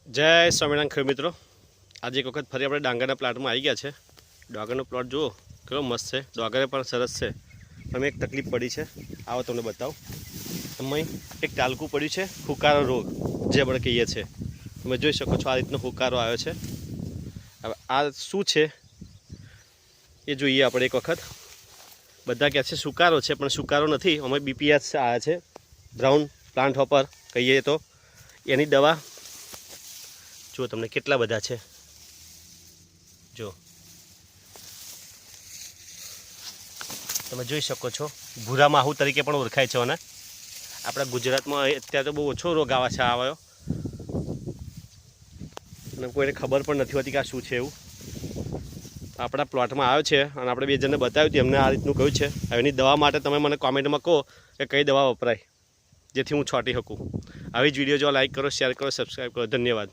જય સ્વામિનારાયણ ખેડૂત મિત્રો, આજે એક વખત ફરી આપણે ડાંગરના પ્લાટમાં આવી ગયા છે। ડાંગરનો પ્લોટ જુઓ કેવો મસ્ત છે, ડાંગરે પણ સરસ છે। અમે એક તકલીફ પડી છે, આવો તમને બતાવો। અમે એક ટાલકું પડ્યું છે, હુકારો રોગ જે આપણે કહીએ છીએ। તમે જોઈ શકો છો આ રીતનો હુકારો આવ્યો છે। હવે આ શું છે એ જોઈએ આપણે એક વખત। બધા કહે છે સુકારો છે, પણ સુકારો નથી। અમે BPS આવ્યા છે, બ્રાઉન પ્લાન્ટ હોપર કહીએ તો એની દવા જો તમને કેટલા બધા છે। જો તમે જોઈ શકો છો, ભૂરા માહુ તરીકે પણ ઓળખાય છે। અને આપણા ગુજરાતમાં અત્યારે તો બહુ ઓછો રોગ આવે છે આવ્યો, અને કોઈને ખબર પણ નથી હોતી કે આ શું છે એવું। આપણા પ્લોટમાં આવ્યો છે અને આપણે બે જણને બતાવ્યું હતું, એમને આ રીતનું કહ્યું છે। એની દવા માટે તમે મને કોમેન્ટમાં કહો કે કઈ દવા વપરાય, જેથી હું છોટી શકું। આવી જ વિડીયો જો લાઈક કરો, શેર કરો, સબસ્ક્રાઈબ કરો। ધન્યવાદ।